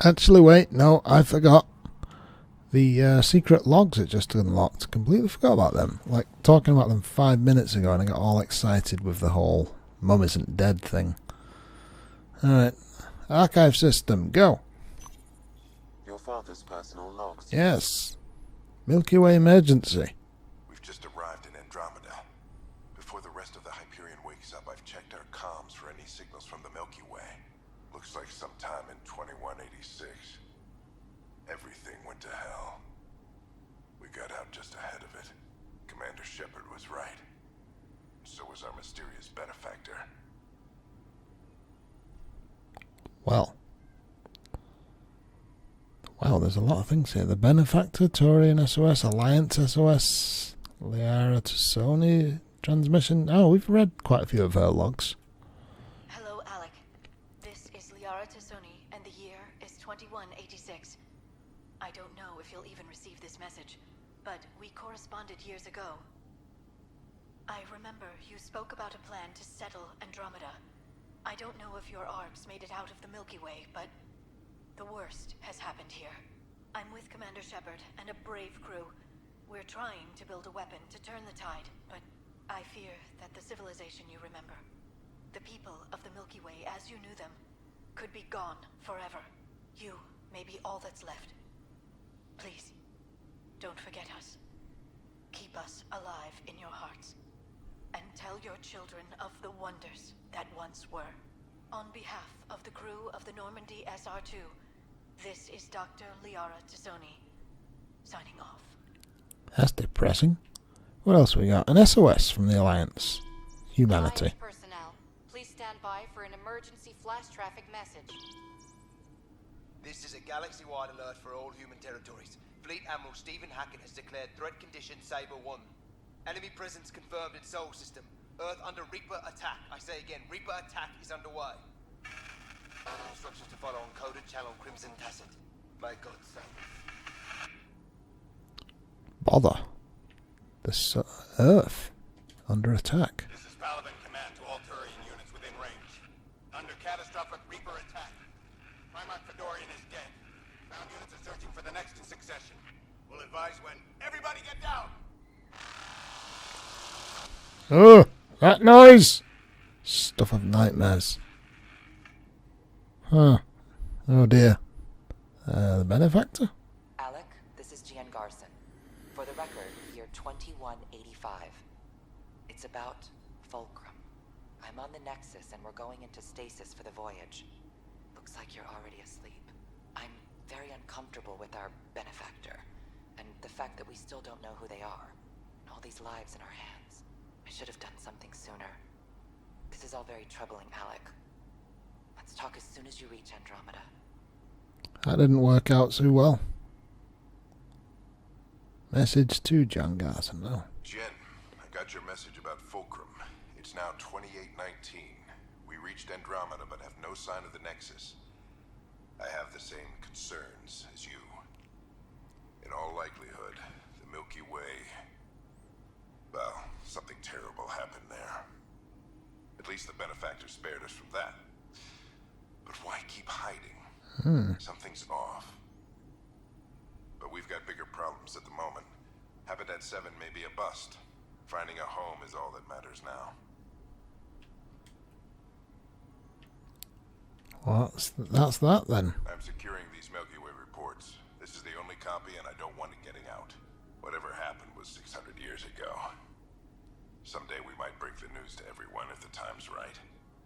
Actually, wait, no, I forgot. The secret logs it just unlocked. Completely forgot about them. Like, talking about them 5 minutes ago, and I got all excited with the whole Mum isn't dead thing. Alright. Archive system, go. Your father's personal logs. Yes. Milky Way emergency. We've just arrived in Andromeda. Before the rest of the Hyperion wakes up, I've checked our comms for any signals from the Milky Way. Looks like sometime in 2186. Everything went to hell. We got out just ahead of it. Commander Shepard was right. So was our mysterious benefactor. Well. Wow, there's a lot of things here. The Benefactor, Taurian SOS, Alliance SOS, Liara to Sony transmission. Oh, we've read quite a few of her logs. Hello, Alec. This is Liara to Sony, and the year is 2186. I don't know if you'll even receive this message, but we corresponded years ago. I remember you spoke about a plan to settle Andromeda. I don't know if your Arks made it out of the Milky Way, but the worst has happened here. I'm with Commander Shepard and a brave crew. We're trying to build a weapon to turn the tide, but I fear that the civilization you remember, the people of the Milky Way as you knew them, could be gone forever. You may be all that's left. Please, don't forget us. Keep us alive in your hearts. And tell your children of the wonders that once were. On behalf of the crew of the Normandy SR2, this is Dr. Liara Tassoni, signing off. That's depressing. What else we got? An SOS from the Alliance. Humanity. Alliance personnel, please stand by for an emergency flash traffic message. This is a galaxy-wide alert for all human territories. Fleet Admiral Stephen Hackett has declared threat condition Saber 1. Enemy presence confirmed in Sol System. Earth under Reaper attack. I say again, Reaper attack is underway. Instructions to follow on coded channel Crimson Tacit. May God save. Bother. This Earth under attack. This is Paladin command to all Turian units within range. Under catastrophic Reaper attack. Primarch Fedorian is dead. Ground units are searching for the next in succession. We'll advise when. Everybody get down! Oh, that noise! Stuff of nightmares. Huh. Oh dear. The Benefactor? Alec, this is Gian Garson. For the record, year 2185. It's about Fulcrum. I'm on the Nexus and we're going into stasis for the voyage. Looks like you're already asleep. I'm very uncomfortable with our Benefactor, and the fact that we still don't know who they are, and all these lives in our hands. I should have done something sooner. This is all very troubling, Alec. Let's talk as soon as you reach Andromeda. That didn't work out so well. Message to John Garson, though. Jen, I got your message about Fulcrum. It's now 2819. We reached Andromeda but have no sign of the Nexus. I have the same concerns as you. In all likelihood, the Milky Way... well, something terrible happened there. At least the Benefactor spared us from that. But why keep hiding? Something's off. But we've got bigger problems at the moment. Habitat 7 may be a bust. Finding a home is all that matters now. Well, that's that then. I'm securing these Milky Way reports. This is the only copy and I don't want it getting out. Whatever happened was 600 years ago. Someday we might break the news to everyone if the time's right.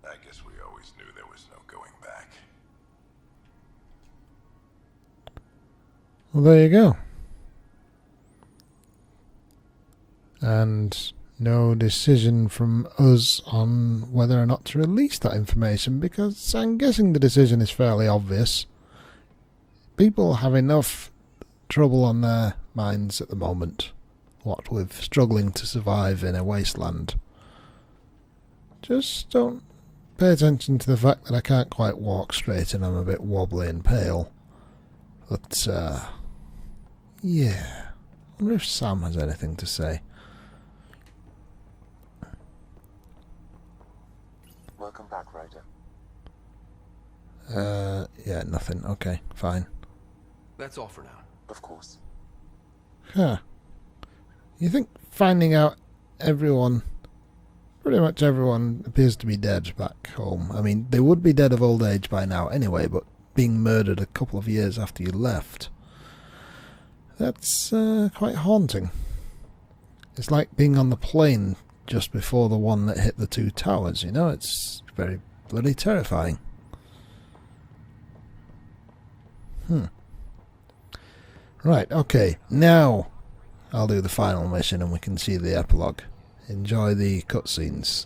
I guess we always knew there was no going back. Well, there you go. And no decision from us on whether or not to release that information, because I'm guessing the decision is fairly obvious. People have enough trouble on their minds at the moment, what with struggling to survive in a wasteland. Just don't pay attention to the fact that I can't quite walk straight and I'm a bit wobbly and pale. But, yeah. I wonder if Sam has anything to say. Welcome back, Ryder. Yeah. Yeah, nothing. Okay, fine. That's all for now. Of course. Huh. You think finding out everyone, pretty much everyone, appears to be dead back home. I mean, they would be dead of old age by now anyway, but being murdered a couple of years after you left, that's quite haunting. It's like being on the plane just before the one that hit the two towers, you know? It's very bloody terrifying. Right, okay. Now I'll do the final mission and we can see the epilogue. Enjoy the cutscenes.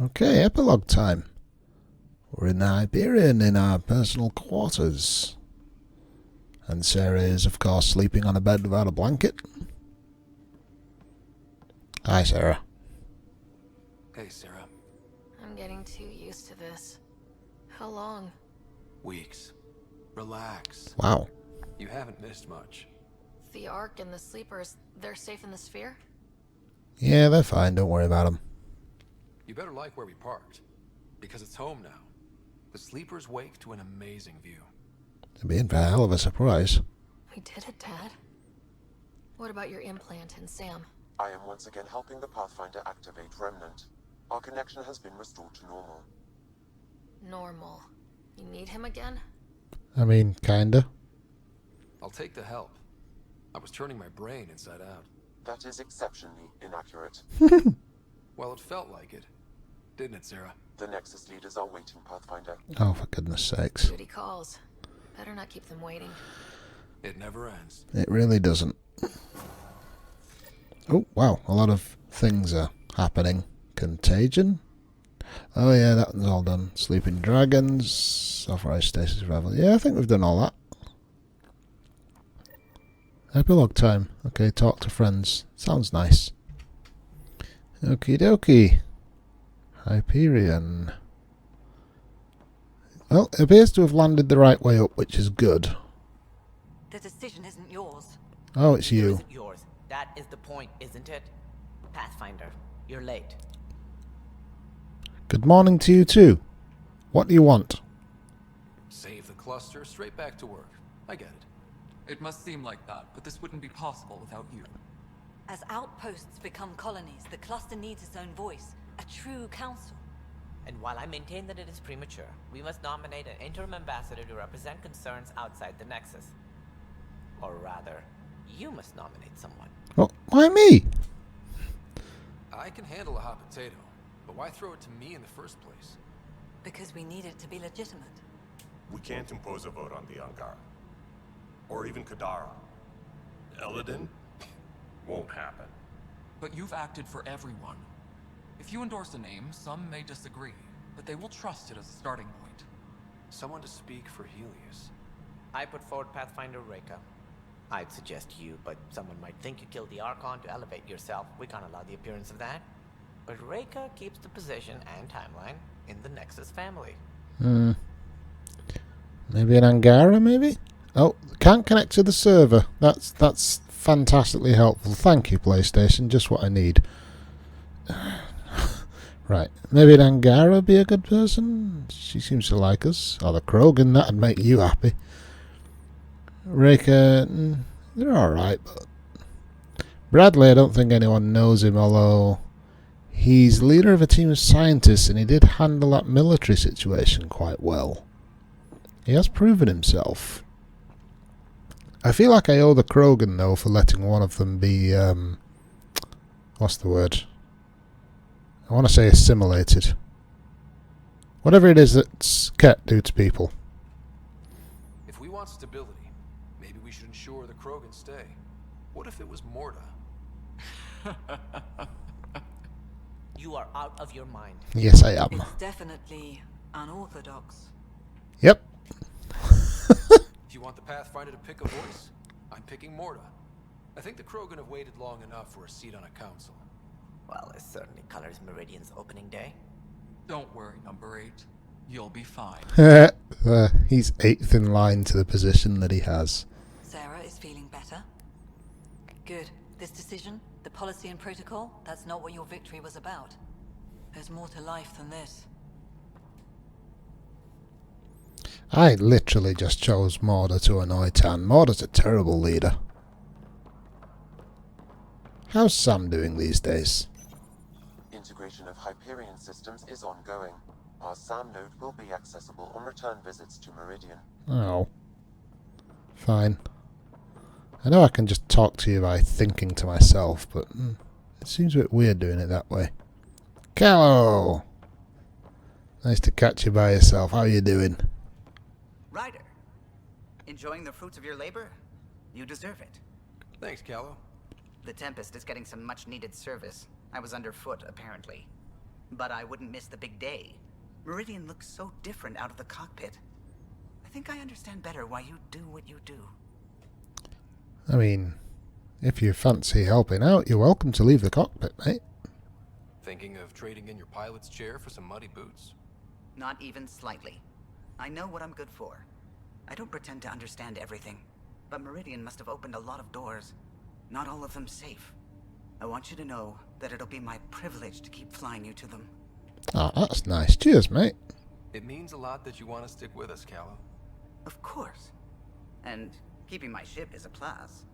Okay, epilogue time. We're in the Hyperion in our personal quarters. And Sarah is, of course, sleeping on a bed without a blanket. Hi, Sarah. Hey, Sarah. I'm getting too used to this. How long? Weeks. Relax. Wow. You haven't missed much. The Ark and the Sleepers, they're safe in the sphere? Yeah, they're fine. Don't worry about them. You better like where we parked, because it's home now. The Sleepers wake to an amazing view. It'll be in for a hell of a surprise. We did it, Dad. What about your implant and Sam? I am once again helping the Pathfinder activate Remnant. Our connection has been restored to normal. Normal. You need him again? I mean, kinda. I'll take the help. I was turning my brain inside out. That is exceptionally inaccurate. Well, it felt like it. Didn't it, Sarah? The Nexus leaders are waiting, Pathfinder. Oh, for goodness sakes. Duty calls. Better not keep them waiting. It never ends. It really doesn't. Oh, wow. A lot of things are happening. Contagion? Oh, yeah, that one's all done. Sleeping Dragons. Authorized Stasis Revel. Yeah, I think we've done all that. Epilogue time. Okay, talk to friends. Sounds nice. Okie dokie. Hyperion. Well, it appears to have landed the right way up, which is good. The decision isn't yours. Oh, it's It you. isn't yours. That is the point, isn't it? Pathfinder, you're late. Good morning to you too. What do you want? Save the cluster, straight back to work. I get it. It must seem like that, but this wouldn't be possible without you. As outposts become colonies, the cluster needs its own voice, a true council. And while I maintain that it is premature, we must nominate an interim ambassador to represent concerns outside the Nexus. Or rather, you must nominate someone. Well, why me? I can handle a hot potato, but why throw it to me in the first place? Because we need it to be legitimate. We can't impose a vote on the Ankara. Or even Kadara. Eladin? Won't happen. But you've acted for everyone. If you endorse a name, some may disagree, but they will trust it as a starting point. Someone to speak for Heleus. I put forward Pathfinder Reka. I'd suggest you, but someone might think you killed the Archon to elevate yourself. We can't allow the appearance of that. But Reka keeps the position and timeline in the Nexus family. Maybe an Angara, maybe? Oh, can't connect to the server. That's fantastically helpful. Thank you, PlayStation. Just what I need. Right. Maybe an Angara be a good person? She seems to like us. Or the Krogan, that'd make you happy. Reka, they're alright, but... Bradley, I don't think anyone knows him, although... He's leader of a team of scientists, and he did handle that military situation quite well. He has proven himself. I feel like I owe the Krogan, though, for letting one of them be, what's the word? I want to say assimilated. Whatever it is that Ket do to people. If we want stability, maybe we should ensure the Krogan stay. What if it was Morta? You are out of your mind. Yes, I am. It's definitely unorthodox. Yep. If you want the Pathfinder to pick a voice, I'm picking Morta. I think the Krogan have waited long enough for a seat on a council. Well, it certainly colors Meridian's opening day. Don't worry, number 8. You'll be fine. He's 8th in line to the position that he has. Sarah is feeling better. Good. This decision, the policy and protocol, that's not what your victory was about. There's more to life than this. I literally just chose Morda to annoy Tan. Morda's a terrible leader. How's Sam doing these days? Integration of Hyperion systems is ongoing. Our SAM node will be accessible on return visits to Meridian. Oh. Fine. I know I can just talk to you by thinking to myself, but it seems a bit weird doing it that way. Callow! Nice to catch you by yourself. How are you doing? Ryder, enjoying the fruits of your labor? You deserve it. Thanks, Callow. The Tempest is getting some much-needed service. I was underfoot, apparently. But I wouldn't miss the big day. Meridian looks so different out of the cockpit. I think I understand better why you do what you do. I mean, if you fancy helping out, you're welcome to leave the cockpit, mate. Thinking of trading in your pilot's chair for some muddy boots? Not even slightly. I know what I'm good for. I don't pretend to understand everything, but Meridian must have opened a lot of doors. Not all of them safe. I want you to know that it'll be my privilege to keep flying you to them. Oh, that's nice. Cheers, mate. It means a lot that you want to stick with us, Callow. Of course. And keeping my ship is a plus.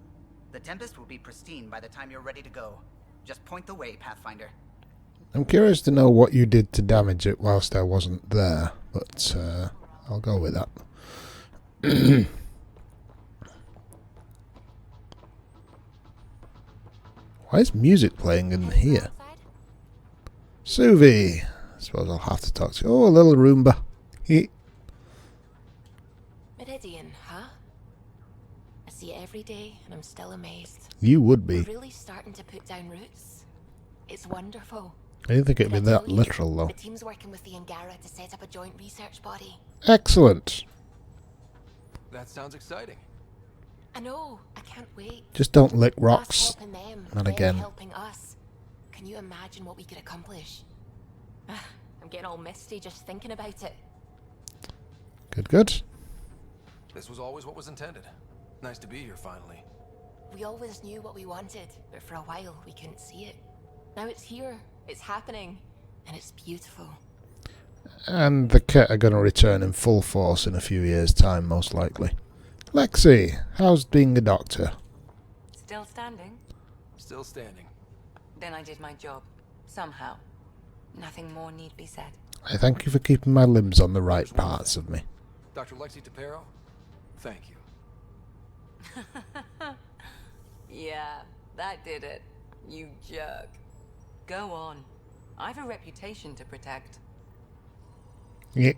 The Tempest will be pristine by the time you're ready to go. Just point the way, Pathfinder. I'm curious to know what you did to damage it whilst I wasn't there, but I'll go with that. Why is music playing in here? Suvi! I suppose I'll have to talk to you. Oh, a little Roomba. Meridian, huh? I see it every day, and I'm still amazed. You would be. We're really starting to put down roots. It's wonderful. I didn't think it'd be that literal, though. The team's working with the Angara to set up a joint research body. Excellent. That sounds exciting. I know. I can't wait. Just don't lick rocks. Us helping them, Not them again. helping us. Can you imagine what we could accomplish? I'm getting all misty just thinking about it. Good, good. This was always what was intended. Nice to be here finally. We always knew what we wanted, but for a while we couldn't see it. Now it's here. It's happening. And it's beautiful. And the Ket are going to return in full force in a few years' time, most likely. Lexi, how's being a doctor? Still standing? Still standing. Then I did my job. Somehow. Nothing more need be said. I thank you for keeping my limbs on the right parts of me. Dr. Lexi Tapero, thank you. Yeah, that did it. You jerk. Go on. I've a reputation to protect. Yeah.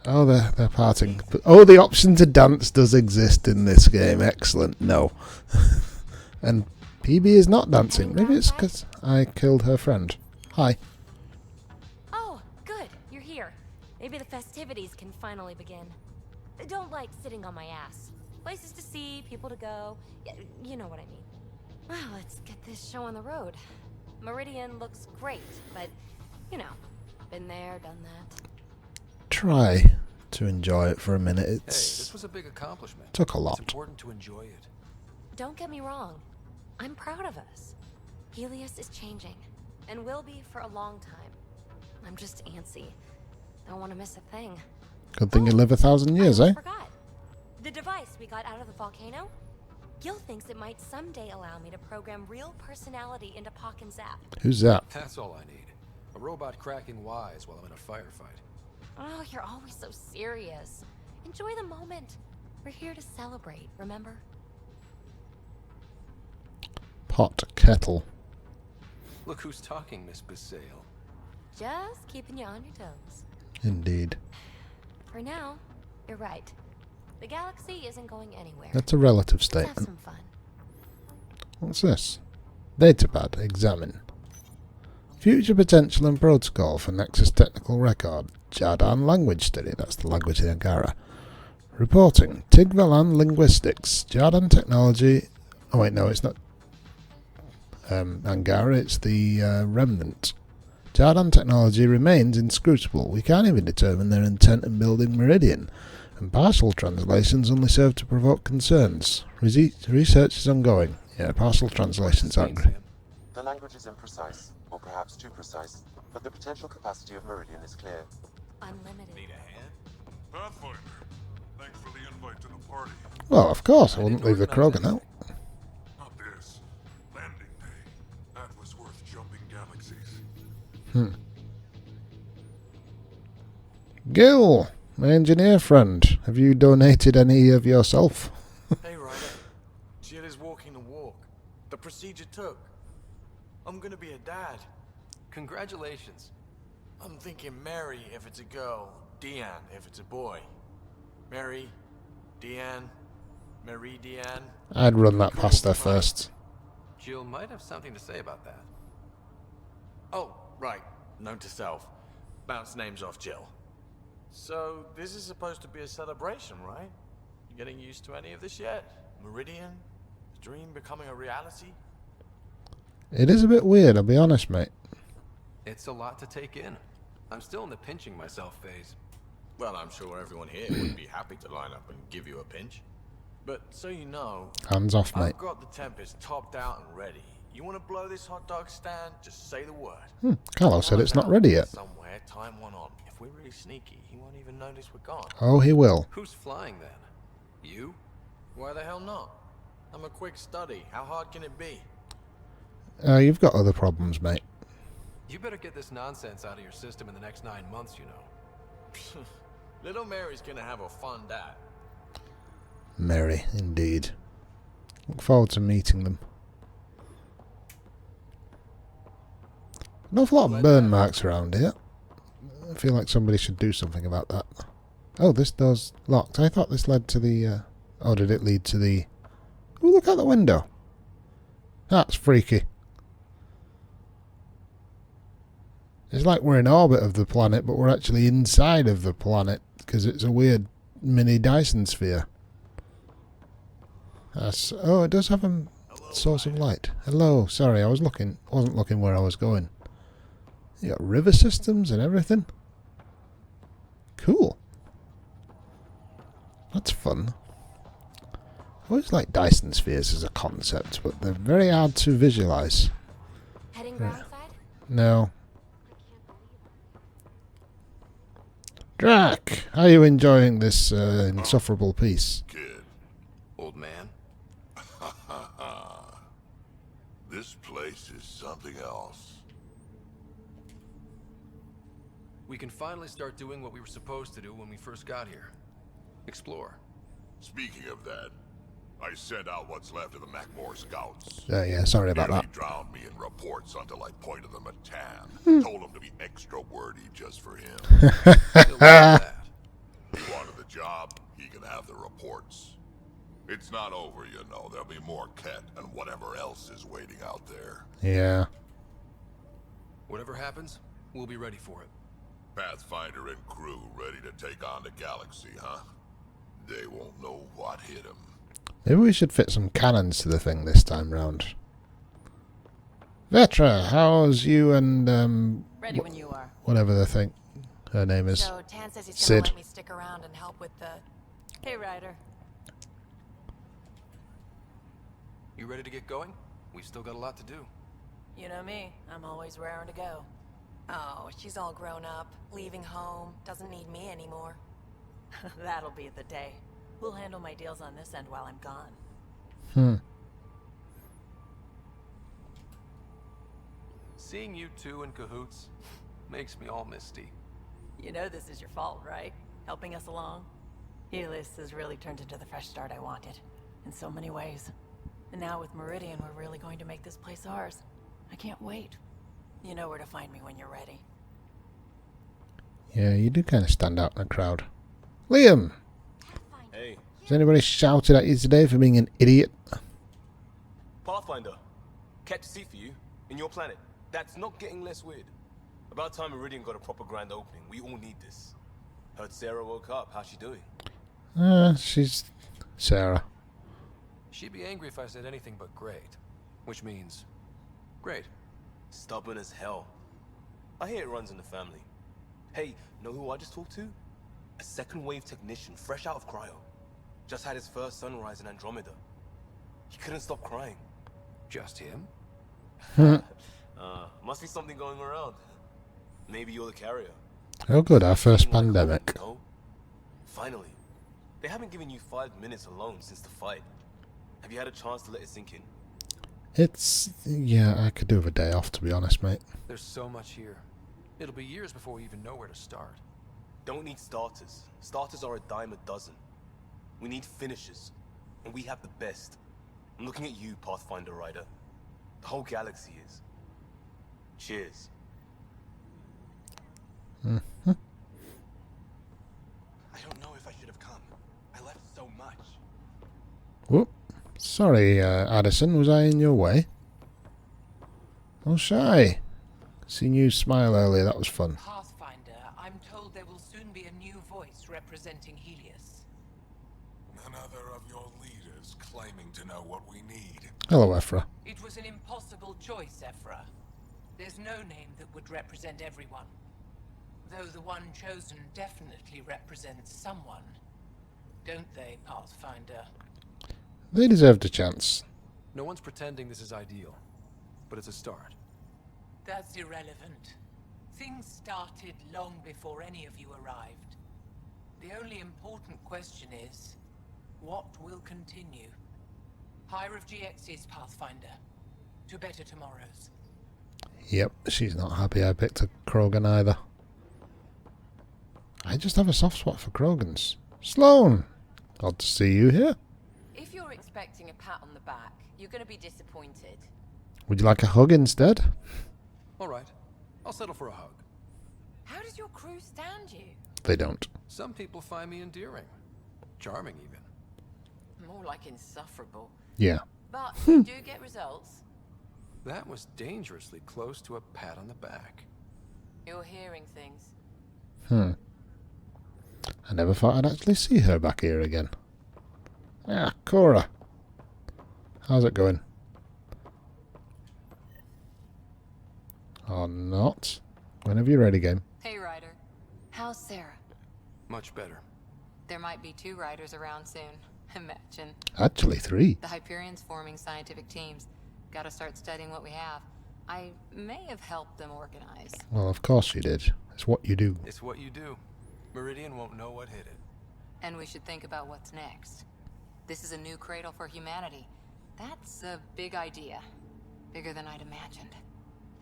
Oh, they're parting. Oh, the option to dance does exist in this game. Excellent. No. And PB is not dancing. Maybe it's because I killed her friend. Hi. Oh, good. You're here. Maybe the festivities can finally begin. Don't like sitting on my ass. Places to see, people to go. You know what I mean. Well, let's get this show on the road. Meridian looks great, but, you know, been there, done that. Try to enjoy it for a minute. Hey, this was a big accomplishment. Took a lot. It's important to enjoy it. Don't get me wrong. I'm proud of us. Heleus is changing, and will be for a long time. I'm just antsy. Don't want to miss a thing. Good thing you live 1,000 years, eh? Forgot. The device we got out of the volcano? Gil thinks it might someday allow me to program real personality into Pock and Zap. Who's that? That's all I need. A robot cracking wise while I'm in a firefight. Oh, you're always so serious. Enjoy the moment. We're here to celebrate, remember? Pot kettle. Look who's talking, Miss Basale. Just keeping you on your toes. Indeed. For now, you're right. The galaxy isn't going anywhere. That's a relative Let's have statement. some fun. What's this? Datapad. Examine. Future potential and protocol for Nexus technical record. Jardan language study. That's the language of Angara. Reporting. Tigvalan linguistics. Jardan technology. Oh wait, no, it's not Angara. It's the remnant. Jardan technology remains inscrutable. We can't even determine their intent in building Meridian, and partial translations only serve to provoke concerns. Research is ongoing. Yeah, partial translations aren't great. The language is imprecise, or perhaps too precise, but the potential capacity of Meridian is clear. Unlimited. Need a hand? Pathfinder, thanks for the invite to the party. Well, of course, I wouldn't leave the Krogan out. Not this. Landing day. That was worth jumping galaxies. Gil, my engineer friend, have you donated any of yourself? Hey, Ryder. Jill is walking the walk. The procedure took. I'm gonna be a dad. Congratulations. I'm thinking Mary if it's a girl, Deanne if it's a boy. Mary, Deanne, Meridian. I'd run that past her first. Jill might have something to say about that. Oh, right. Note to self. Bounce names off Jill. So, this is supposed to be a celebration, right? You getting used to any of this yet? Meridian? The dream becoming a reality? It is a bit weird, I'll be honest, mate. It's a lot to take in. I'm still in the pinching myself phase. Well, I'm sure everyone here would be happy to line up and give you a pinch. But so you know, Hands off, mate. I've got the Tempest topped out and ready. You want to blow this hot dog stand? Just say the word. Carlo said it's not ready yet. Somewhere, time went on. If we're really sneaky, he won't even notice we're gone. Oh, he will. Who's flying then? You? Why the hell not? I'm a quick study. How hard can it be? You've got other problems, mate. You better get this nonsense out of your system in the next 9 months, you know. Little Mary's gonna have a fun dad. Mary, indeed. Look forward to meeting them. An awful lot of burn marks around here. I feel like somebody should do something about that. Oh, this door's locked. I thought this led to the... Oh, did it lead to the... Oh, look out the window. That's freaky. It's like we're in orbit of the planet, but we're actually inside of the planet, because it's a weird mini Dyson sphere. That's... Oh, it does have a source of light. Hello, sorry, I wasn't looking where I was going. You got river systems and everything. Cool. That's fun. I always like Dyson spheres as a concept, but they're very hard to visualize. Heading ground side? No. Drac, how are you enjoying this insufferable peace? Kid. Old man. This place is something else. We can finally start doing what we were supposed to do when we first got here. Explore. Speaking of that, I sent out what's left of the Macmore scouts. Yeah, sorry about Nearly that. drowned me in reports until I pointed them at Tan. Told him to be extra wordy just for him. He wanted the job, he can have the reports. It's not over, you know. There'll be more Ket and whatever else is waiting out there. Yeah. Whatever happens, we'll be ready for it. Pathfinder and crew ready to take on the galaxy, huh? They won't know what hit them. Maybe we should fit some cannons to the thing this time round. Vetra, how's you and Ready when you are. whatever the thing her name is? So Tan says he's Sid. gonna let me stick around and help with the. Hey, Ryder. You ready to get going? We've still got a lot to do. You know me. I'm always raring to go. Oh, she's all grown up, leaving home, doesn't need me anymore. That'll be the day. We'll handle my deals on this end while I'm gone. Seeing you two in cahoots makes me all misty. You know this is your fault, right? Helping us along? Heleus has really turned into the fresh start I wanted. In so many ways. And now with Meridian, we're really going to make this place ours. I can't wait. You know where to find me when you're ready. Yeah, you do kind of stand out in the crowd. Liam! Hey. Has anybody shouted at you today for being an idiot? Pathfinder. Kept to see for you. In your planet. That's not getting less weird. About time Meridian got a proper grand opening. We all need this. Heard Sarah woke up. How's she doing? She's Sarah. She'd be angry if I said anything but great. Which means... great. Stubborn as hell. I hear it runs in the family. Hey, know who I just talked to? A second wave technician, fresh out of cryo. Just had his first sunrise in Andromeda. He couldn't stop crying. Just him? Must be something going around. Maybe you're the carrier. Oh good, our first pandemic. No? Finally. They haven't given you 5 minutes alone since the fight. Have you had a chance to let it sink in? It's... yeah, I could do with a day off, to be honest, mate. There's so much here. It'll be years before we even know where to start. Don't need starters. Starters are a dime a dozen. We need finishers. And we have the best. I'm looking at you, Pathfinder Ryder. The whole galaxy is. Cheers. I don't know if I should have come. I left so much. Whoop. Sorry, Addison, was I in your way? Oh, Shy. Seen you smile earlier, that was fun. Pathfinder, I'm told there will soon be a new voice representing Heleus. None other of your leaders claiming to know what we need. Hello, Ephra. It was an impossible choice, Ephra. There's no name that would represent everyone. Though the one chosen definitely represents someone. Don't they, Pathfinder? They deserved a chance. No one's pretending this is ideal, but it's a start. That's irrelevant. Things started long before any of you arrived. The only important question is, what will continue? Higher of GX's, Pathfinder. To better tomorrows. Yep, she's not happy I picked a Krogan either. I just have a soft spot for Krogans. Sloane! Odd to see you here. If you're expecting a pat on the back, you're going to be disappointed. Would you like a hug instead? All right. I'll settle for a hug. How does your crew stand you? They don't. Some people find me endearing. Charming, even. More like insufferable. Yeah. But you do get results. That was dangerously close to a pat on the back. You're hearing things. I never thought I'd actually see her back here again. Ah, Cora. How's it going? Or not? Whenever you're ready, game. Hey, Ryder. How's Sarah? Much better. There might be 2 Ryders around soon. Imagine. Actually 3. The Hyperion's forming scientific teams. Gotta start studying what we have. I may have helped them organize. Well, of course you did. It's what you do. It's what you do. Meridian won't know what hit it. And we should think about what's next. This is a new cradle for humanity. That's a big idea. Bigger than I'd imagined.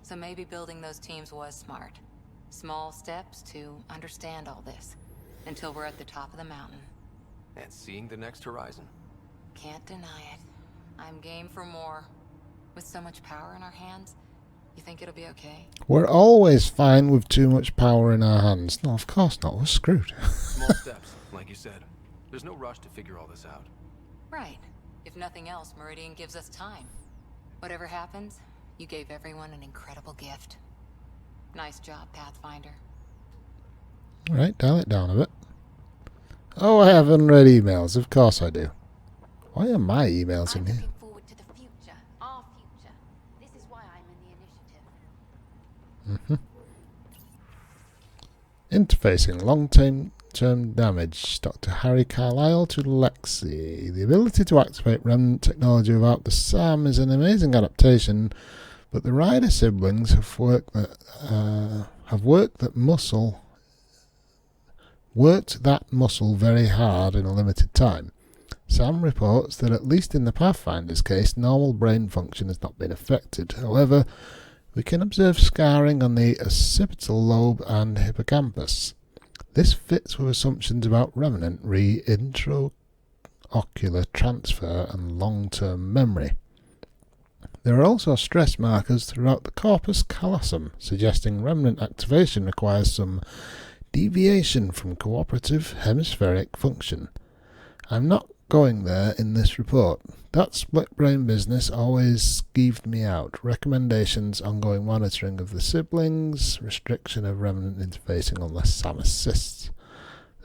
So maybe building those teams was smart. Small steps to understand all this. Until we're at the top of the mountain. And seeing the next horizon. Can't deny it. I'm game for more. With so much power in our hands, you think it'll be okay? We're always fine with too much power in our hands. No, of course not. We're screwed. Small steps, like you said. There's no rush to figure all this out. Right. If nothing else, Meridian gives us time. Whatever happens, you gave everyone an incredible gift. Nice job, Pathfinder. Right, dial it down a bit. Oh, I have unread emails. Of course I do. Why are my emails in here? Looking forward to the future, our future. This is why I'm in the initiative. Interfacing long-term damage. Dr. Harry Carlyle to Lexi. The ability to activate remnant technology without the SAM is an amazing adaptation, but the Ryder siblings have worked that muscle very hard in a limited time. Sam reports that at least in the Pathfinder's case, normal brain function has not been affected. However, we can observe scarring on the occipital lobe and hippocampus. This fits with assumptions about remnant intraocular transfer and long-term memory. There are also stress markers throughout the corpus callosum, suggesting remnant activation requires some deviation from cooperative hemispheric function. I'm not going there in this report. That split brain business always skeeved me out. Recommendations, ongoing monitoring of the siblings, restriction of remnant interfacing unless Sam assists.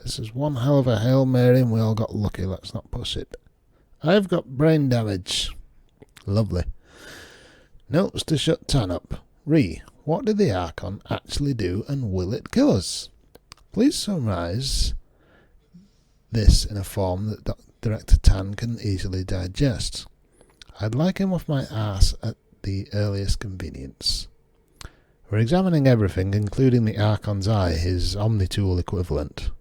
This is one hell of a Hail Mary and we all got lucky. Let's not push it. I've got brain damage. Lovely. Notes to shut Tan up. What did the Archon actually do and will it kill us? Please summarise this in a form that Director Tan can easily digest. I'd like him off my ass at the earliest convenience. We're examining everything, including the Archon's eye, his Omnitool equivalent.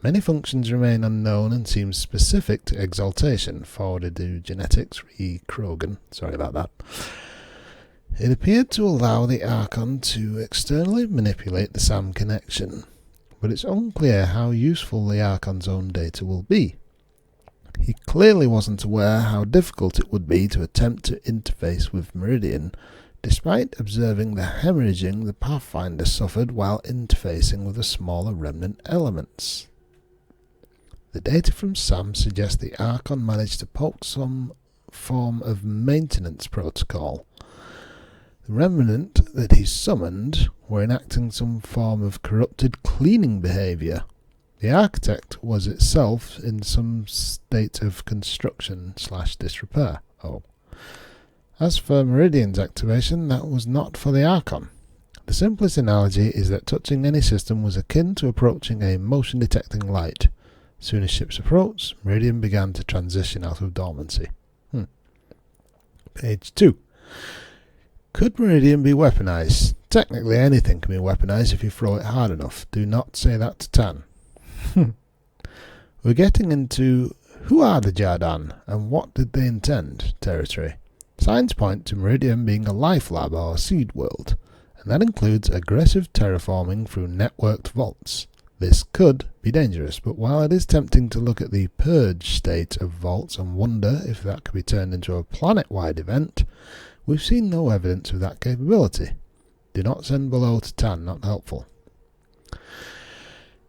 Many functions remain unknown and seem specific to exaltation, forwarded to genetics, Krogan. Sorry about that. It appeared to allow the Archon to externally manipulate the SAM connection, but it's unclear how useful the Archon's own data will be. He clearly wasn't aware how difficult it would be to attempt to interface with Meridian, despite observing the hemorrhaging the Pathfinder suffered while interfacing with the smaller remnant elements. The data from SAM suggests the Archon managed to poke some form of maintenance protocol. The remnant that he summoned were enacting some form of corrupted cleaning behaviour. The architect was itself in some state of construction/disrepair. As for Meridian's activation, that was not for the Archon. The simplest analogy is that touching any system was akin to approaching a motion-detecting light. As soon as ships approached, Meridian began to transition out of dormancy. Page 2. Could Meridian be weaponized? Technically anything can be weaponized if you throw it hard enough. Do not say that to Tan. We're getting into who are the Jardan and what did they intend territory. Signs point to Meridian being a life lab or seed world, and that includes aggressive terraforming through networked vaults. This could be dangerous, but while it is tempting to look at the purge state of vaults and wonder if that could be turned into a planet-wide event, we've seen no evidence of that capability. Do not send below to Tan, not helpful.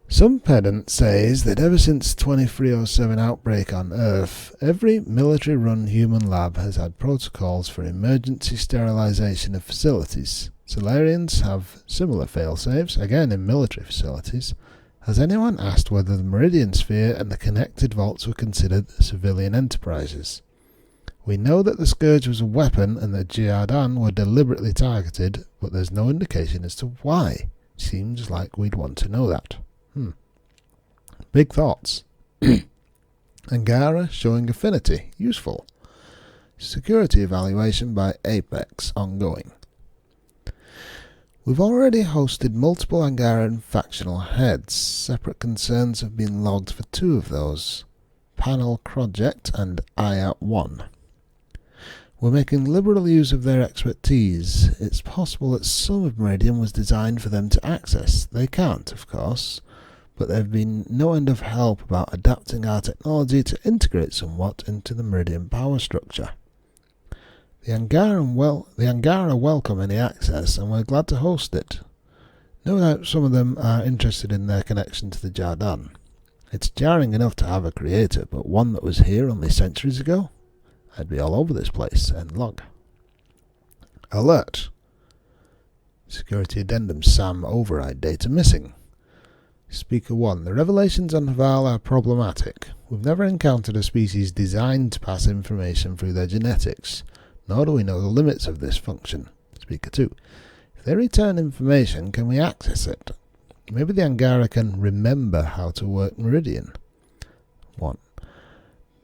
Some pedant says that ever since 2307 outbreak on Earth, every military-run human lab has had protocols for emergency sterilization of facilities. Solarians have similar fail-safes, again in military facilities. Has anyone asked whether the Meridian Sphere and the connected vaults were considered civilian enterprises? We know that the Scourge was a weapon and that Giardan were deliberately targeted, but there's no indication as to why. Seems like we'd want to know that. Big thoughts. Angara showing affinity. Useful. Security evaluation by Apex ongoing. We've already hosted multiple Angaran factional heads. Separate concerns have been logged for 2 of those, Panel Project and IAT-1. We're making liberal use of their expertise. It's possible that some of Meridian was designed for them to access. They can't, of course, but there have been no end of help about adapting our technology to integrate somewhat into the Meridian power structure. The Angara welcome any access, and we're glad to host it. No doubt some of them are interested in their connection to the Jardan. It's jarring enough to have a creator, but one that was here only centuries ago? I'd be all over this place. End log. Alert. Security Addendum SAM override data missing. Speaker 1. The revelations on Haval are problematic. We've never encountered a species designed to pass information through their genetics, nor do we know the limits of this function. Speaker 2. If they return information, can we access it? Maybe the Angara can remember how to work Meridian. 1.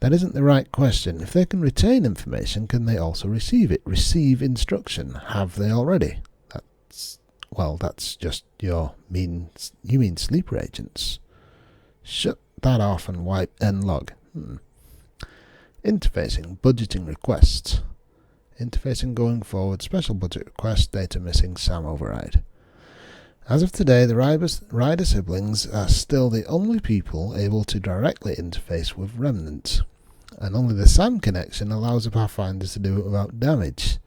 That isn't the right question. If they can retain information, can they also receive it? Receive instruction. Have they already? That's just you mean sleeper agents. Shut that off and wipe nlog. Interfacing, budgeting requests. Interfacing going forward, special budget request, data missing, SAM override. As of today, the Ryder siblings are still the only people able to directly interface with Remnant, and only the SAM connection allows the Pathfinders to do it without damage.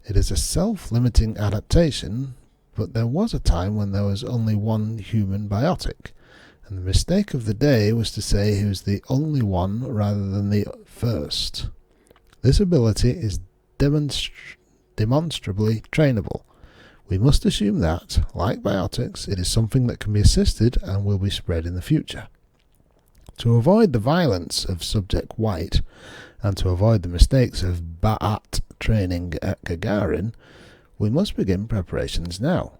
It is a self-limiting adaptation, but there was a time when there was only one human biotic, and the mistake of the day was to say he was the only one rather than the first. This ability is demonstrably trainable. We must assume that, like biotics, it is something that can be assisted and will be spread in the future. To avoid the violence of Subject White, and to avoid the mistakes of Ba'at training at Gagarin, we must begin preparations now.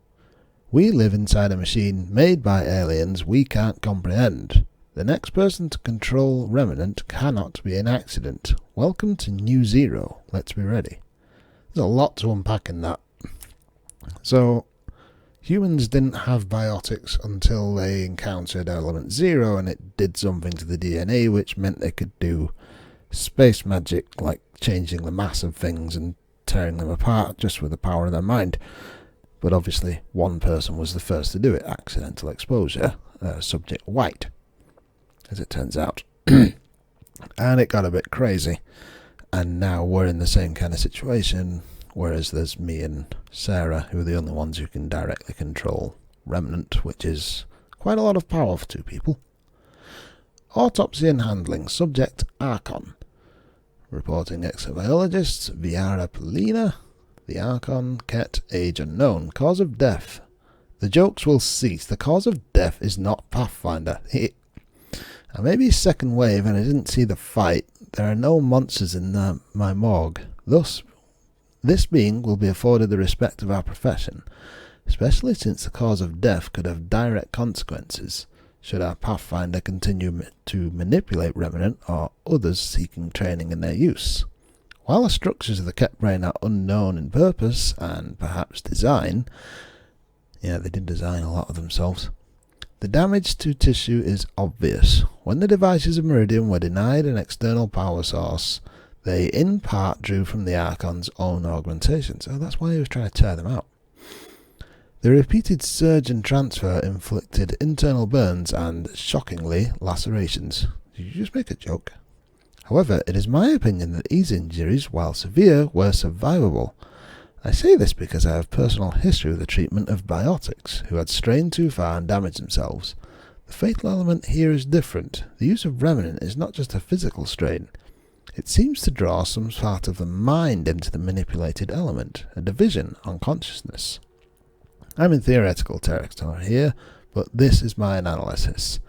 We live inside a machine made by aliens we can't comprehend. The next person to control Remnant cannot be an accident. Welcome to New Zero. Let's be ready. There's a lot to unpack in that. So, humans didn't have biotics until they encountered Element 0, and it did something to the DNA which meant they could do space magic, like changing the mass of things and tearing them apart just with the power of their mind. But obviously one person was the first to do it, accidental exposure, Subject White, as it turns out. And it got a bit crazy, and now we're in the same kind of situation, whereas there's me and Sarah, who are the only ones who can directly control Remnant, which is quite a lot of power for 2 people. Autopsy and handling, subject Archon. Reporting exobiologists, Viara Polina, the Archon, Ket, age unknown, cause of death. The jokes will cease. The cause of death is not Pathfinder. I may be second wave and I didn't see the fight. There are no monsters in my morgue. Thus, this being will be afforded the respect of our profession, especially since the cause of death could have direct consequences should our Pathfinder continue to manipulate Remnant or others seeking training in their use. While the structures of the Ket brain are unknown in purpose and perhaps design, they did design a lot of themselves, the damage to tissue is obvious. When the devices of Meridian were denied an external power source, they in part drew from the Archon's own augmentations. So that's why he was trying to tear them out. The repeated surge and transfer inflicted internal burns and, shockingly, lacerations. Did you just make a joke? However, it is my opinion that these injuries, while severe, were survivable. I say this because I have personal history with the treatment of biotics, who had strained too far and damaged themselves. The fatal element here is different. The use of Remnant is not just a physical strain. It seems to draw some part of the mind into the manipulated element, a division on consciousness. I'm in theoretical territory here, but this is my analysis.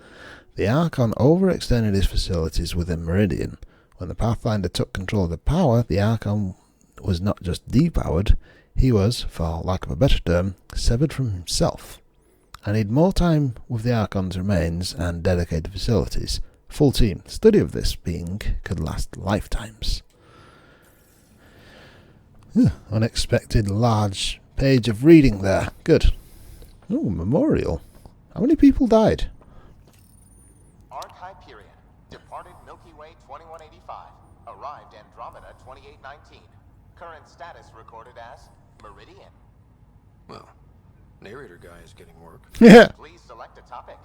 The Archon overextended his facilities within Meridian. When the Pathfinder took control of the power, the Archon was not just depowered, he was, for lack of a better term, severed from himself. I need more time with the Archon's remains and dedicated facilities. Full team. Study of this being could last lifetimes. Unexpected large page of reading there. Good. Ooh, memorial. How many people died? Ark Hyperion, departed Milky Way 2185, arrived Andromeda 2819. Current status recorded as Meridian. Well, narrator guy is getting work. Yeah. Please select a topic.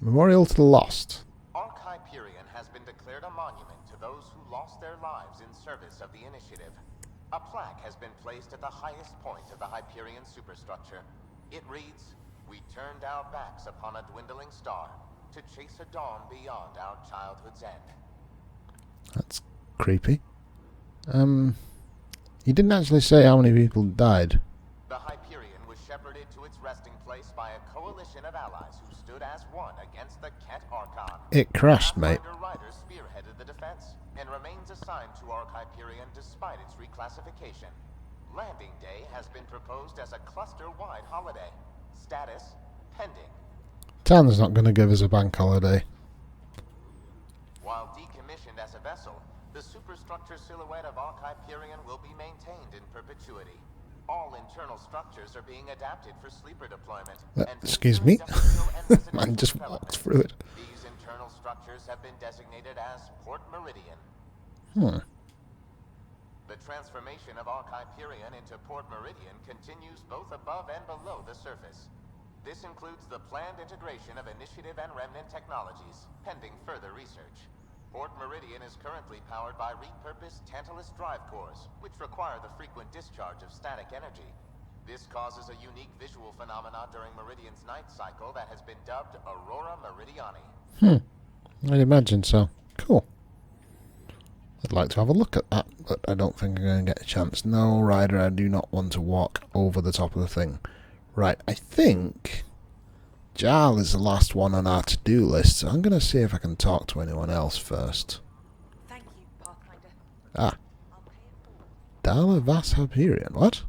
Memorial to the lost. Ark Hyperion has been declared a monument to those who lost their lives in service of the Initiative. A plaque has been placed at the highest point of the Hyperion superstructure. It reads, "We turned our backs upon a dwindling star to chase a dawn beyond our childhood's end." That's creepy. He didn't actually say how many people died. The Hyperion was shepherded to its resting place by a coalition of allies who stood as one against the Ket Archon. It crashed, mate. Ryder spearheaded the defense and remains assigned to Ark Hyperion despite its reclassification. Landing Day has been proposed as a cluster-wide holiday. Status pending. Tan's not going to give us a bank holiday. While decommissioned as a vessel, the superstructure silhouette of Ark Hyperion will be maintained in perpetuity. All internal structures are being adapted for sleeper deployment. Excuse me? Man just walked through it. These internal structures have been designated as Port Meridian. The transformation of Ark Hyperion into Port Meridian continues both above and below the surface. This includes the planned integration of Initiative and Remnant technologies, pending further research. Port Meridian is currently powered by repurposed Tantalus drive cores, which require the frequent discharge of static energy. This causes a unique visual phenomena during Meridian's night cycle that has been dubbed Aurora Meridiani. I'd imagine so. Cool. I'd like to have a look at that, but I don't think I'm going to get a chance. No, Ryder, I do not want to walk over the top of the thing. Right, I think Jarl is the last one on our to-do list, so I'm going to see if I can talk to anyone else first. Thank you, Pathfinder. Ah. Darla Vas Hyperion, what?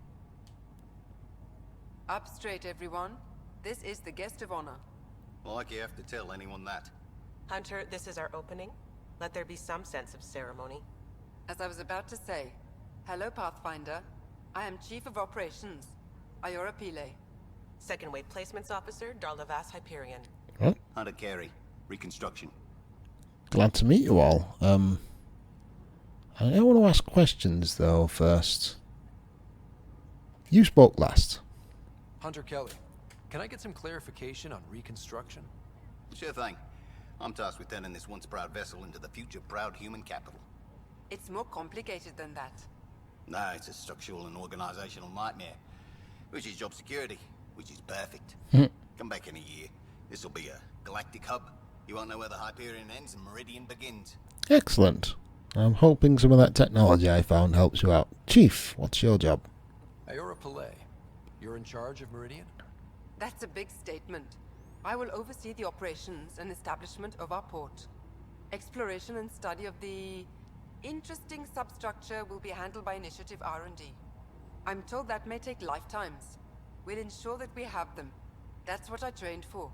Up straight, everyone. This is the guest of honor. Like you have to tell anyone that. Hunter, this is our opening. Let there be some sense of ceremony. As I was about to say, hello, Pathfinder. I am Chief of Operations, Iora Pile. Second Wave Placements Officer, Darla Vas Hyperion. What? Hunter Carey, Reconstruction. Glad to meet you all. I want to ask questions, though, first. You spoke last. Hunter Kelly, can I get some clarification on reconstruction? Sure thing. I'm tasked with turning this once proud vessel into the future proud human capital. It's more complicated than that. No, it's a structural and organizational nightmare. Which is job security, which is perfect. Come back in a year. This'll be a galactic hub. You won't know where the Hyperion ends and Meridian begins. Excellent. I'm hoping some of that technology I found helps you out. Chief, what's your job? Iora Pile, you're in charge of Meridian? That's a big statement. I will oversee the operations and establishment of our port. Exploration and study of the interesting substructure will be handled by Initiative R&D. I'm told that may take lifetimes. We'll ensure that we have them. That's what I trained for.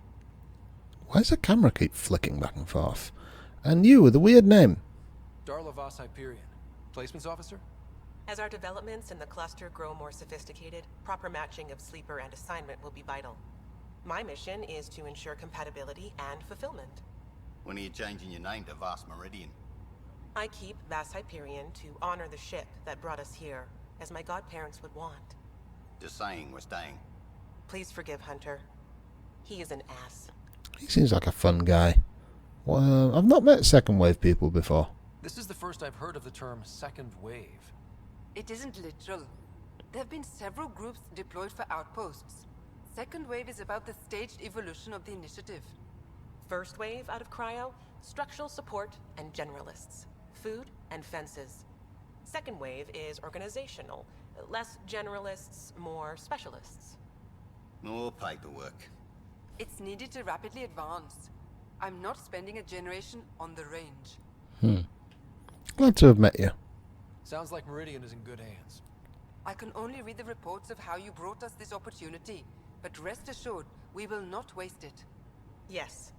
Why does the camera keep flicking back and forth? And you with a weird name. Darla Vas Hyperion, Placements Officer? As our developments in the cluster grow more sophisticated, proper matching of sleeper and assignment will be vital. My mission is to ensure compatibility and fulfillment. When are you changing your name to Vast Meridian? I keep Vas Hyperion to honor the ship that brought us here, as my godparents would want. Just saying we're staying. Please forgive Hunter. He is an ass. He seems like a fun guy. Well, I've not met second wave people before. This is the first I've heard of the term second wave. It isn't literal. There have been several groups deployed for outposts. Second wave is about the staged evolution of the Initiative. First wave out of cryo, structural support and generalists. Food and fences. Second wave is organizational. Less generalists, more specialists. More paperwork. It's needed to rapidly advance. I'm not spending a generation on the range. Glad to have met you. Sounds like Meridian is in good hands. I can only read the reports of how you brought us this opportunity, but rest assured, we will not waste it. Yes.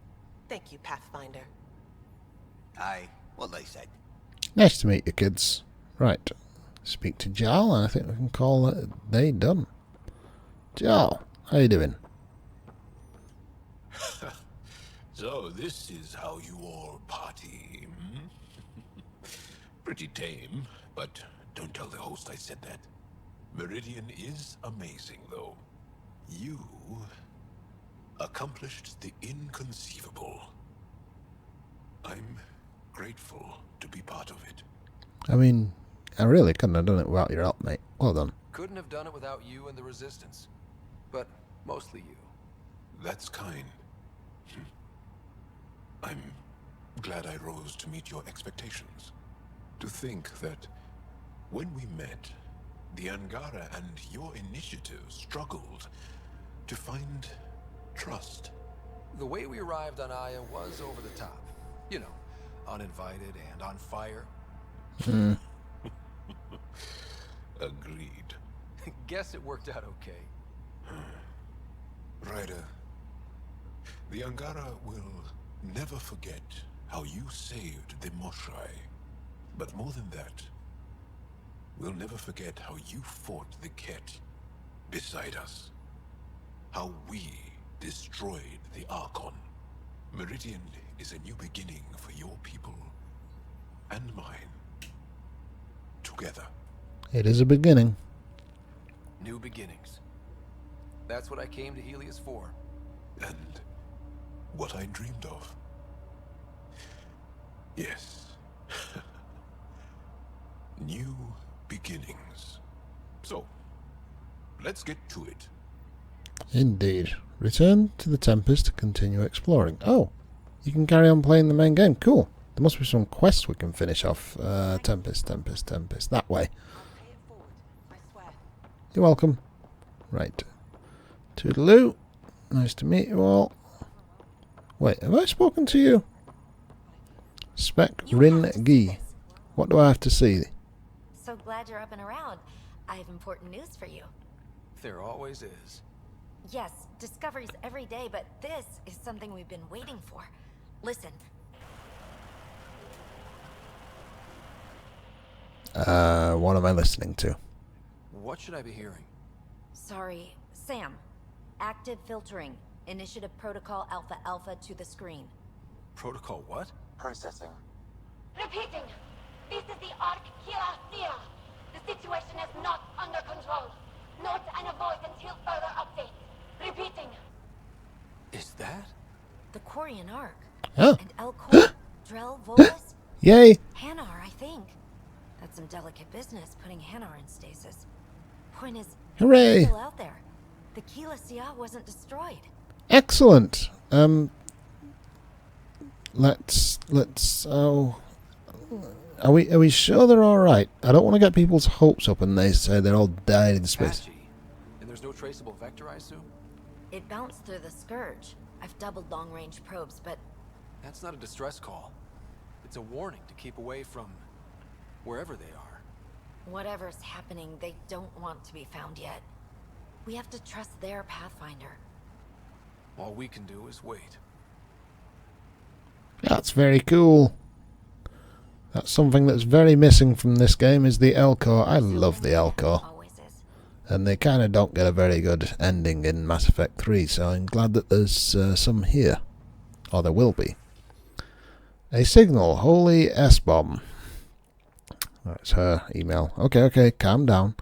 Thank you, Pathfinder. Aye, what they said. Nice to meet you, kids. Right. Speak to Jarl, and I think we can call it day done. Joe, how you doing? So this is how you all party, hmm? Pretty tame, but don't tell the host I said that. Meridian is amazing, though. You accomplished the inconceivable. I'm grateful to be part of it. I mean, I really couldn't have done it without your help, mate. Well done. Couldn't have done it without you and the Resistance. But mostly you. That's kind. I'm glad I rose to meet your expectations. To think that when we met, the Angara and your initiative struggled to find trust. The way we arrived on Aya was over the top. You know, uninvited and on fire. Agreed. Guess it worked out okay. Ryder, the Angara will never forget how you saved the Moshai. But more than that, we'll never forget how you fought the Ket beside us. How we destroyed the Archon. Meridian is a new beginning for your people and mine. Together. It is a beginning. New beginnings. That's what I came to Heleus for. And what I dreamed of. Yes. New beginnings. So, let's get to it. Indeed. Return to the Tempest to continue exploring. Oh, you can carry on playing the main game. Cool. There must be some quests we can finish off. Tempest. That way. You're welcome. Right. Toodaloo. Nice to meet you all. Wait, have I spoken to you? Spec Rin Gi. What do I have to see? So glad you're up and around. I have important news for you. There always is. Yes, discoveries every day, but this is something we've been waiting for. Listen. What am I listening to? What should I be hearing? Sorry, Sam. Active filtering. Initiative Protocol Alpha Alpha to the screen. Protocol what? Processing. Repeating. This is the Ark Hyperion. The situation is not under control. Note and avoid until further update. Repeating. Is that? The Quarian Ark. Oh. And Elcor, Drell, Volus. Yay! Hanar, I think. That's some delicate business, putting Hanar in stasis. Point is, Hooray! he's still out there. The Keela Sia wasn't destroyed. Excellent. Let's. Oh, are we sure they're all right? I don't want to get people's hopes up and they say they're all died in space. Patchy. And there's no traceable vector, I assume? It bounced through the Scourge. I've doubled long-range probes, but That's not a distress call. It's a warning to keep away from wherever they are. whatever's happening, they don't want to be found yet. We have to trust their Pathfinder. All we can do is wait. That's very cool. That's something that's very missing from this game is the Elcor. I love the Elcor. And they kind of don't get a very good ending in Mass Effect 3, so I'm glad that there's some here. Or there will be. A signal. Holy S-bomb. That's her email. Okay, calm down.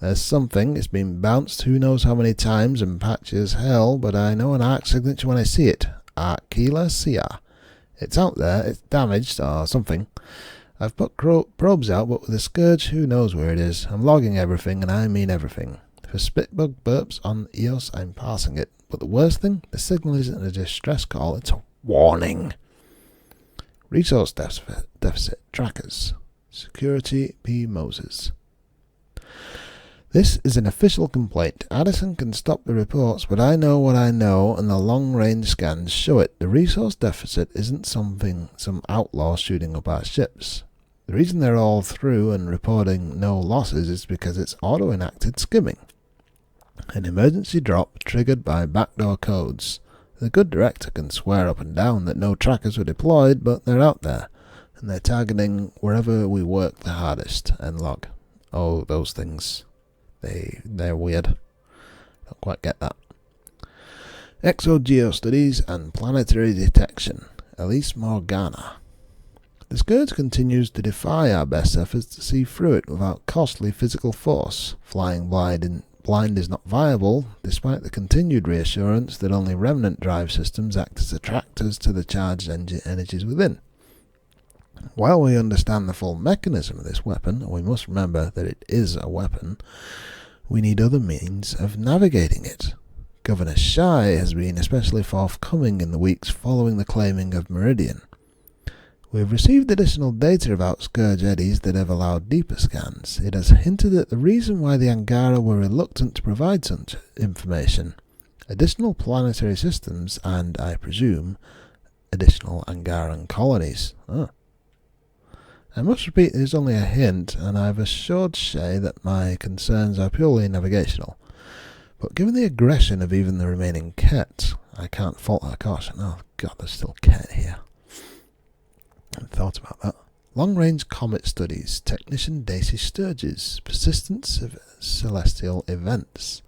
There's something. It's been bounced who knows how many times and patchy as hell, but I know an Ark signature when I see it. Arkila Sia. It's out there. It's damaged or something. I've put probes out, but with the Scourge, who knows where it is. I'm logging everything, and I mean everything. For Spitbug burps on EOS, I'm passing it. But the worst thing, the signal isn't a distress call, it's a warning. Resource deficit trackers. Security P. Moses. This is an official complaint. Addison can stop the reports, but I know what I know, and the long-range scans show it. The resource deficit isn't something some outlaw shooting up our ships. The reason they're all through and reporting no losses is because it's auto-enacted skimming. An emergency drop triggered by backdoor codes. The good director can swear up and down that no trackers were deployed, but they're out there, and they're targeting wherever we work the hardest. And log. Oh, those things. They're weird. Don't quite get that. Exogeo studies and planetary detection. Elise Morgana. The Scourge continues to defy our best efforts to see through it without costly physical force. Flying blind is not viable, despite the continued reassurance that only remnant drive systems act as attractors to the charged energies within. While we understand the full mechanism of this weapon, and we must remember that it is a weapon, we need other means of navigating it. Governor Shy has been especially forthcoming in the weeks following the claiming of Meridian. We have received additional data about Scourge eddies that have allowed deeper scans. It has hinted at the reason why the Angara were reluctant to provide such information. Additional planetary systems and, I presume, additional Angaran colonies. I must repeat it is only a hint, and I have assured Shay that my concerns are purely navigational. But given the aggression of even the remaining Ket, I can't fault her caution. Oh god, there's still Ket here. I hadn't thought about that. Long-range comet studies. Technician Daisy Sturges. Persistence of celestial events.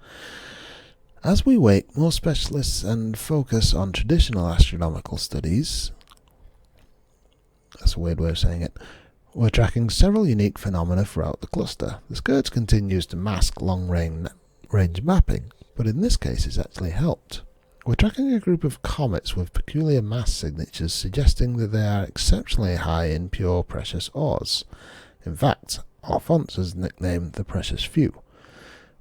As we wait, more specialists and focus on traditional astronomical studies. That's a weird way of saying it. We're tracking several unique phenomena throughout the cluster. The Scourge continues to mask long-range mapping, but in this case it's actually helped. We're tracking a group of comets with peculiar mass signatures suggesting that they are exceptionally high in pure precious ores. In fact, Alphonse has nicknamed the Precious Few.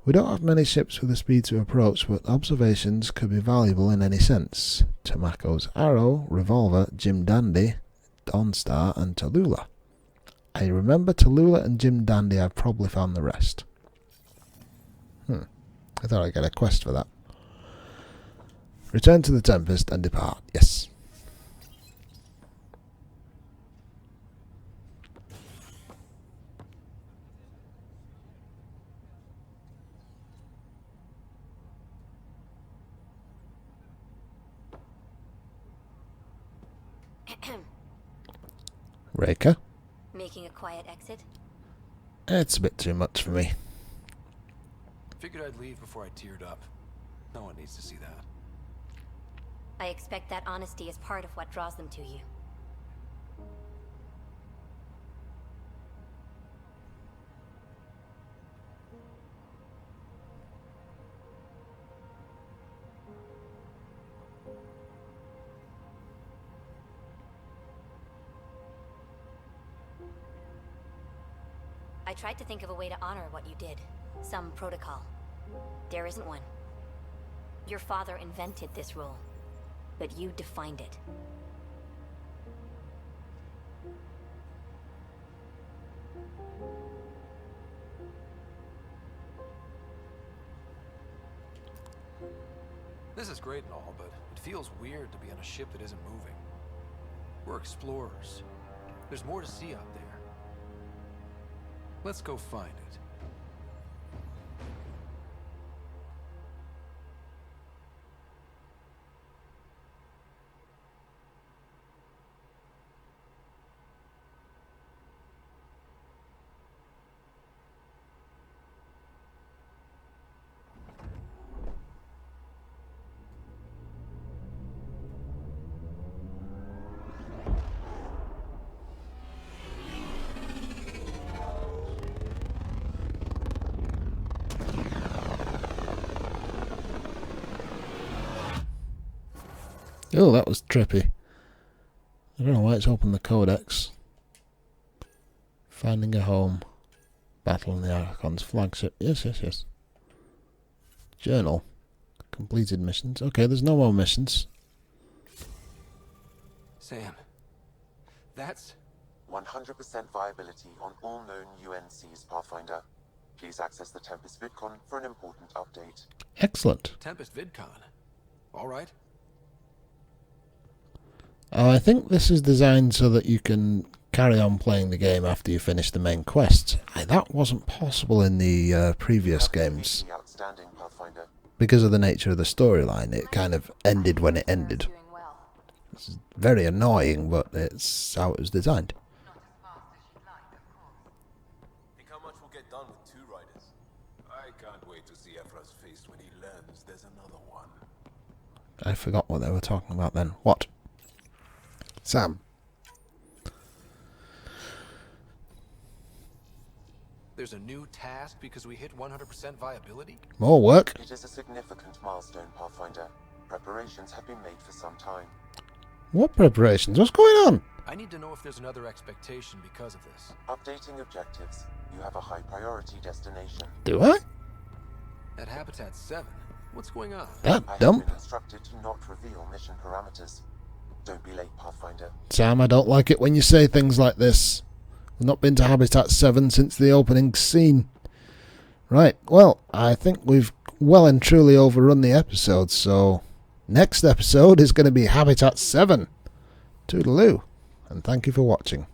We don't have many ships with the speed to approach, but observations could be valuable in any sense. Tamako's Arrow, Revolver, Jim Dandy, Dawnstar and Tallulah. I remember Tallulah and Jim Dandy. I've probably found the rest. I thought I'd get a quest for that. Return to the Tempest and depart. Yes. Reika? Making a quiet exit? It's a bit too much for me. Figured I'd leave before I teared up. No one needs to see that. I expect that honesty is part of what draws them to you. I tried to think of a way to honor what you did. Some protocol. There isn't one. Your father invented this rule, but you defined it. This is great and all, but it feels weird to be on a ship that isn't moving. We're explorers. There's more to see out there. Let's go find it. Oh, that was trippy. I don't know why it's opened the codex. Finding a home. Battle in the Archon's flagship. Yes, yes, yes. Journal. Completed missions. Okay, there's no more missions. Sam, that's 100% viability on all known UNCs, Pathfinder. Please access the Tempest VidCon for an important update. Excellent. Tempest VidCon. All right. I think this is designed so that you can carry on playing the game after you finish the main quests. That wasn't possible in the previous games. Because of the nature of the storyline, it kind of ended when it ended. It's very annoying, but it's how it was designed. Think how much we'll get done with 2 Riders? I can't wait to see Ephra's face when he learns there's another one. I forgot what they were talking about then. What? Sam. There's a new task because we hit 100% viability? More work? It is a significant milestone, Pathfinder. Preparations have been made for some time. What preparations? What's going on? I need to know if there's another expectation because of this. Updating objectives. You have a high priority destination. Do I? At Habitat 7? What's going on? That I dump. have been instructed to not reveal mission parameters. Don't be late, Pathfinder. Sam, I don't like it when you say things like this. We've not been to Habitat 7 since the opening scene. Right, well, I think we've well and truly overrun the episode, so next episode is going to be Habitat 7. Toodaloo, and thank you for watching.